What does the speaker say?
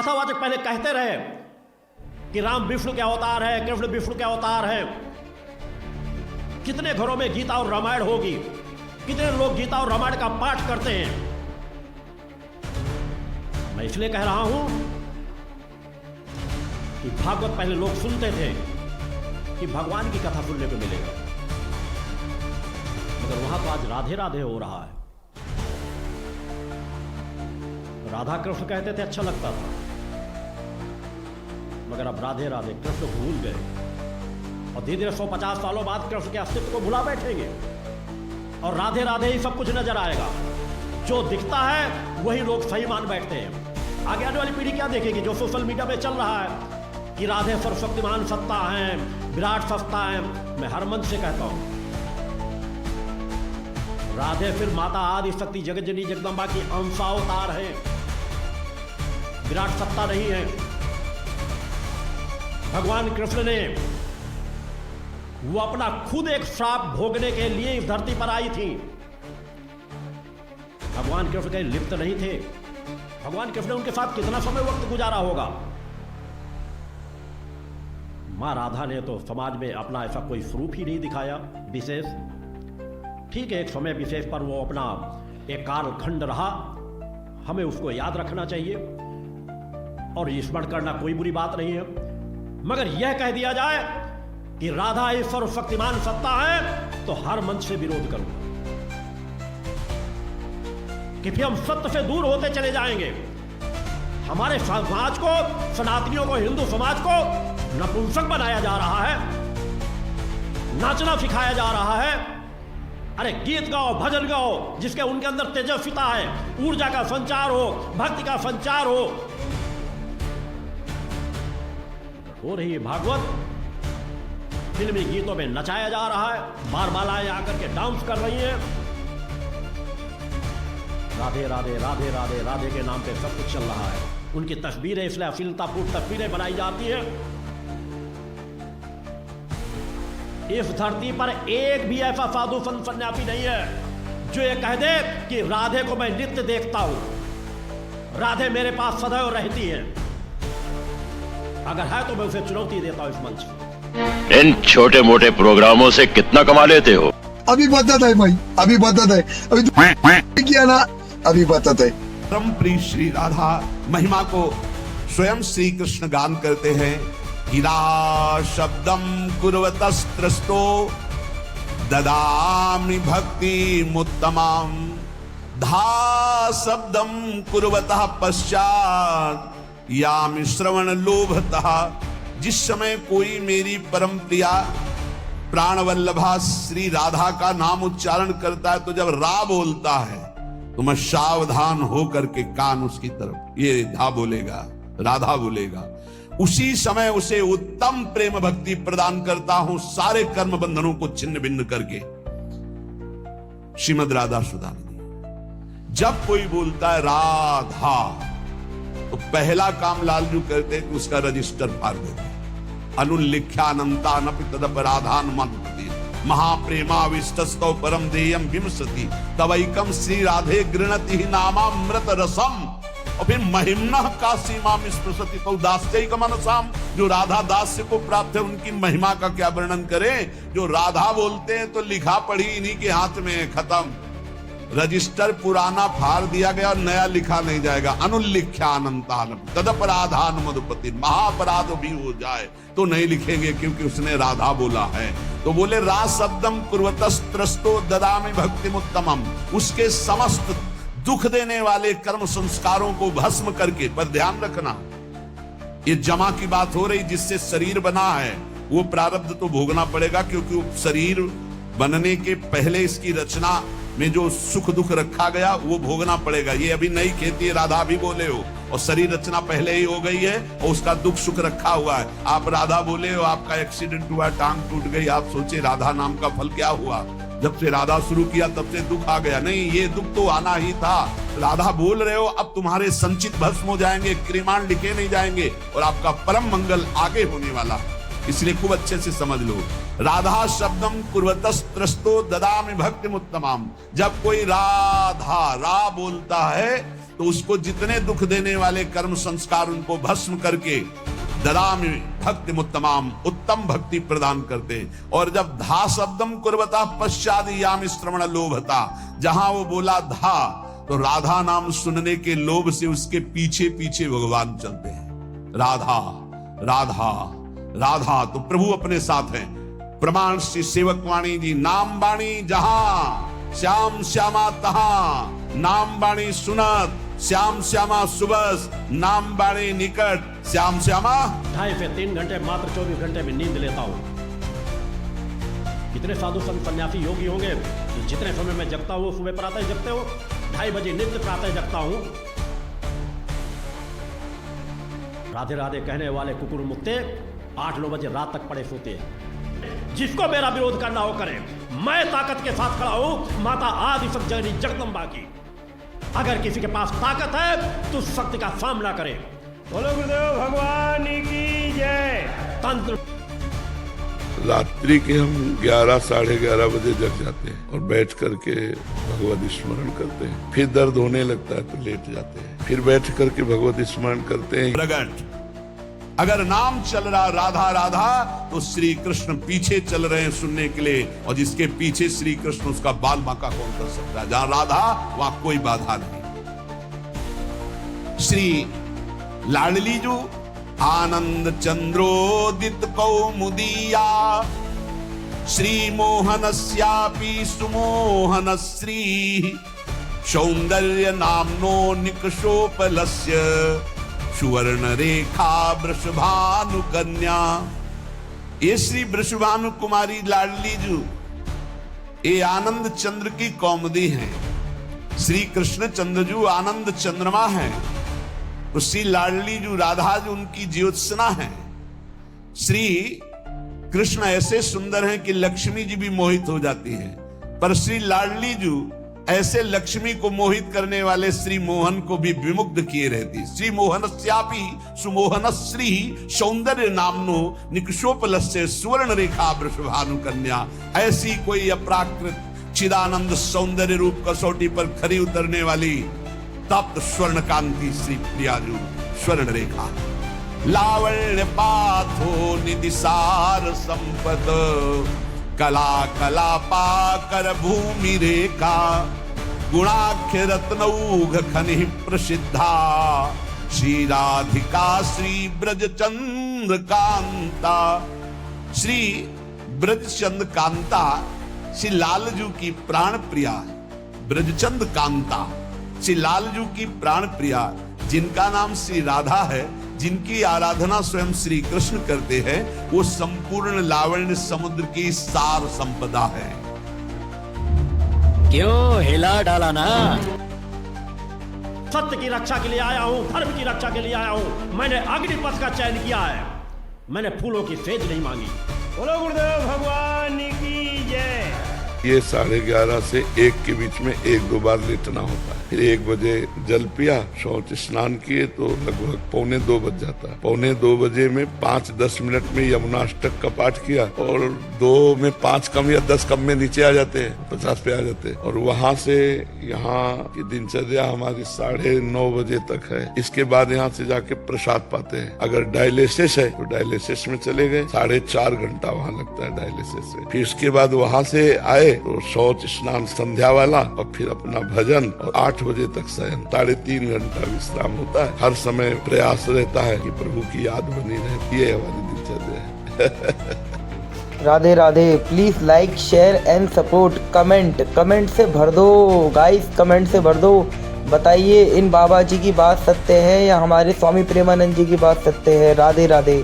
आशावाचक पहले कहते रहे कि राम विष्णु के अवतार है, कृष्ण विष्णु के अवतार है। कितने घरों में गीता और रामायण होगी, कितने लोग गीता और रामायण का पाठ करते हैं। मैं इसलिए कह रहा हूं कि भागवत पहले लोग सुनते थे कि भगवान की कथा सुनने को मिलेगा, मगर वहां तो आज राधे राधे हो रहा है। राधा कृष्ण कहते थे अच्छा लगता था, मगर अब राधे राधे कृष्ण भूल गए और धीरे धीरे 150 सालों बाद कृष्ण के अस्तित्व को भुला बैठेंगे और राधे राधे ही सब कुछ नजर आएगा। जो दिखता है वही लोग सही मान बैठते हैं। आगे आने वाली पीढ़ी क्या देखेगी? जो सोशल मीडिया में चल रहा है कि राधे सर्वशक्तिमान सत्ता है, विराट सत्ता है। मैं हर मंच से कहता हूं, राधे फिर माता आदि शक्ति जगज्जननी जगदम्बा की अंशावतार है, विराट सत्ता नहीं है। भगवान कृष्ण ने वो अपना खुद एक श्राप भोगने के लिए इस धरती पर आई थी। भगवान कृष्ण कहीं लिप्त नहीं थे। भगवान कृष्ण ने उनके साथ कितना समय वक्त गुजारा होगा। मां राधा ने तो समाज में अपना ऐसा कोई स्वरूप ही नहीं दिखाया विशेष। ठीक है, एक समय विशेष पर वो अपना एक कालखंड रहा, हमें उसको याद रखना चाहिए और स्मरण करना कोई बुरी बात नहीं है। मगर यह कह दिया जाए कि राधा ही सर्वशक्तिमान सत्ता है तो हर मंच से विरोध करूंगा, कि फिर हम सत्य से दूर होते चले जाएंगे। हमारे समाज को, सनातनियों को, हिंदू समाज को नपुंसक बनाया जा रहा है, नाचना सिखाया जा रहा है। अरे गीत गाओ, भजन गाओ, जिसके उनके अंदर तेजस्विता है, ऊर्जा का संचार हो, भक्ति का संचार हो रही है। भागवत फिल्मी गीतों में नचाया जा रहा है, बार बालाएं आकर के डांस कर रही हैं। राधे राधे राधे राधे राधे के नाम पे सब कुछ चल रहा है। उनकी तस्वीरें इसलिए अश्लीलतापूर्ण तस्वीरें बनाई जाती हैं। इस धरती पर एक भी ऐसा साधु संत सन्यासी नहीं है जो ये कह दे कि राधे को मैं नित्य देखता हूं, राधे मेरे पास सदैव रहती है। अगर है तो मैं उसे चुनौती देता हूं इस मंच पर। इन छोटे मोटे प्रोग्रामों से कितना कमा लेते हो? अभी बताता है भाई, अभी बताता है, अभी किया ना, अभी बताता है। परम प्रिय श्री राधा महिमा को स्वयं श्री कृष्ण गान करते हैं। गिरा शब्दम कुर्वतस्त्रस्तो ददामि भक्ति मुत्तमाम, धा शब्दम कुर्वतः पश्चात यामि श्रवण लोभतः। जिस समय कोई मेरी परम प्रिया प्राणवल्लभा श्री राधा का नाम उच्चारण करता है तो जब रा बोलता है तो मैं सावधान होकर के कान उसकी तरफ, ये धा बोलेगा, राधा बोलेगा, उसी समय उसे उत्तम प्रेम भक्ति प्रदान करता हूं, सारे कर्म बंधनों को छिन्न भिन्न करके। श्रीमद राधा सुधा नदी। जब कोई बोलता है राधा तो पहला काम लालजू करते हैं कि उसका रजिस्टर फाड़ देते हैं। अनुल्लिख्यानंतानपि तदपराधान मनपति महाप्रेमाविष्टस्तौ परम देयम विमसति तवैकम श्री राधे गृणति नामामृत रसम। और फिर महिम्ना का सीमा स्पृशति तो दास्यैक मनसाम। जो राधा दास्य को प्राप्त है उनकी महिमा का क्या वर्णन करें। जो राधा बोलते हैं तो लिखा पढ़ी इन्हीं के हाथ में है, खत्म। रजिस्टर पुराना फाड़ दिया गया और नया लिखा नहीं जाएगा। अनुल्लिख्यानंतान तदपराधान मधुपति, महापराध भी हो जाए तो नहीं लिखेंगे क्योंकि उसने राधा बोला है। तो बोले रा शब्दम कुर्वतस्त्रस्तो ददामि भक्ति मुत्तमम। उसके समस्त दुख देने वाले कर्म संस्कारों को भस्म करके, पर ध्यान रखना ये जमा की बात हो रही, जिससे शरीर बना है वो प्रारब्ध तो भोगना पड़ेगा, क्योंकि शरीर बनने के पहले इसकी रचना में जो सुख दुख रखा गया वो भोगना पड़ेगा। ये अभी नई खेती है, राधा भी बोले हो, और शरीर रचना पहले ही हो गई है और उसका दुख सुख रखा हुआ है। आप राधा बोले हो, आपका एक्सीडेंट हुआ, टांग टूट गई, आप सोचे राधा नाम का फल क्या हुआ। जब से राधा शुरू किया तब से दुख आ गया। नहीं, ये दुख तो आना ही था। राधा बोल रहे हो, अब तुम्हारे संचित भस्म हो जाएंगे, क्रिमाण लिखे नहीं जाएंगे और आपका परम मंगल आगे होने वाला। इसलिए खूब अच्छे से समझ लो। राधा शब्दम कुर्वतस्त्रस्तो ददामि भक्ति मुत्तमाम। जब कोई राधा रा बोलता है तो उसको जितने दुख देने वाले कर्म संस्कार उनको भस्म करके ददामि भक्ति मुत्तमाम, उत्तम भक्ति प्रदान करते। और जब धा शब्दम कुर्वता पश्चाद याम श्रवण लोभता, जहां वो बोला धा तो राधा नाम सुनने के लोभ से उसके पीछे पीछे भगवान चलते हैं। राधा राधा राधा, तो प्रभु अपने साथ हैं। प्रमाण श्री सेवक वाणी जी, नाम बाणी जहां श्याम श्यामा तहां, नाम बाणी सुनत श्याम श्यामा सुबस, नाम बाणी निकट श्याम श्यामा। 2.5 से 3 घंटे मात्र 24 घंटे में नींद लेता हूं। कितने साधु संत सन्यासी योगी होंगे जितने समय में जगता हूं, सुबह प्रातः जगते हो, 2:30 बजे नित्य प्रातः जगता हूं। राधे राधे कहने वाले कुकुर मुक्ते 8-9 बजे रात तक पड़े सोते हैं। जिसको मेरा विरोध करना हो करे, मैं ताकत के साथ खड़ा हूं, माता आदि सब जननी जगदम्बा की। अगर किसी के पास ताकत है तो शक्ति का सामना करे। बोलो गुरुदेव भगवान की जय। तंत्र रात्रि के हम 11 साढ़े 11 बजे जग जाते हैं और बैठ करके भगवत स्मरण करते हैं। फिर दर्द होने लगता है तो लेट जाते हैं, फिर बैठ करके भगवत स्मरण करते हैं। प्रगट अगर नाम चल रहा राधा राधा तो श्री कृष्ण पीछे चल रहे हैं सुनने के लिए, और जिसके पीछे श्री कृष्ण उसका बाल बांका कौन कर सकता है। जहां राधा वहां कोई बाधा नहीं। श्री लाडली जो आनंद चंद्रोदित कौमुदीया, श्री मोहनस्यापि सुमोहन श्री, सौंदर्य नामनो निकषोपलस्य, सुवर्ण रेखा वृषभानु कन्या। ये श्री वृषभानु कुमारी लाडली जू ये आनंद चंद्र की कौमुदी हैं। श्री कृष्ण चंद्र जू आनंद चंद्रमा है, तो श्री लाडली जू राधा जू उनकी ज्योत्सना है। श्री कृष्ण ऐसे सुंदर हैं कि लक्ष्मी जी भी मोहित हो जाती है, पर श्री लाडली जू ऐसे लक्ष्मी को मोहित करने वाले श्री मोहन को भी विमुग्ध किए रहती। श्री मोहनस्यापि सुमोहन श्री, सौंदर्य नामनो निकषोपलस्य, सुवर्ण रेखा वृषभानु कन्या। ऐसी कोई अपराकृत चिदानंद सौंदर्य रूप कसौटी पर खरी उतरने वाली तप्त स्वर्ण कांति श्री प्रियाजू स्वर्ण रेखा। लावण्य पाथो निदिसार संपद, कला कला पाकर भूमि रेखा, गुणाख्य रत्नौघ खनि प्रसिद्धा, श्री राधिका श्री ब्रजचंद्र कांता। श्री ब्रजचंद्र कांता श्री लालजू की प्राण प्रिया, ब्रजचंद्र कांता श्री लालजू की प्राण प्रिया, जिनका नाम श्री राधा है, जिनकी आराधना स्वयं श्री कृष्ण करते हैं, वो संपूर्ण लावण्य समुद्र की सार संपदा है। क्यों हिला डाला ना? सत्य की रक्षा के लिए आया हूं, धर्म की रक्षा के लिए आया हूं। मैंने अग्निपथ का चयन किया है, मैंने फूलों की सेज नहीं मांगी। बोलो गुरुदेव भगवान की जय। ये 11:30 से 1 के बीच में 1-2 बार लेटना होता है। फिर 1 बजे जल पिया, शौच स्नान किए तो लगभग 1:45 बज जाता है। 1:45 बजे में 5-10 मिनट में यमुना अष्टक का पाठ किया, और 2 में 5 कम या 10 कम में नीचे आ जाते हैं, 50 पे आ जाते हैं। और वहां से यहाँ की दिनचर्या हमारी 9:30 बजे तक है। इसके बाद यहाँ से जाके प्रसाद पाते हैं। अगर डायलिसिस है तो डायलिसिस में चले गए, 4.5 घंटा वहाँ लगता है डायलिसिस से। फिर इसके बाद वहां से आए तो शौच स्नान संध्या वाला, और फिर अपना भजन, और 8 बजे तक शयन। 3.5 घंटा विश्राम होता है। हर समय प्रयास रहता है कि प्रभु की याद बनी रहती है, हमारी दिनचर्या है। Radhe Radhe. Please like share and support. Comment से भर दो गाइस, कमेंट से भर दो। बताइए इन बाबा जी की बात सत्य है या हमारे स्वामी प्रेमानंद जी की बात सत्य है। राधे राधे।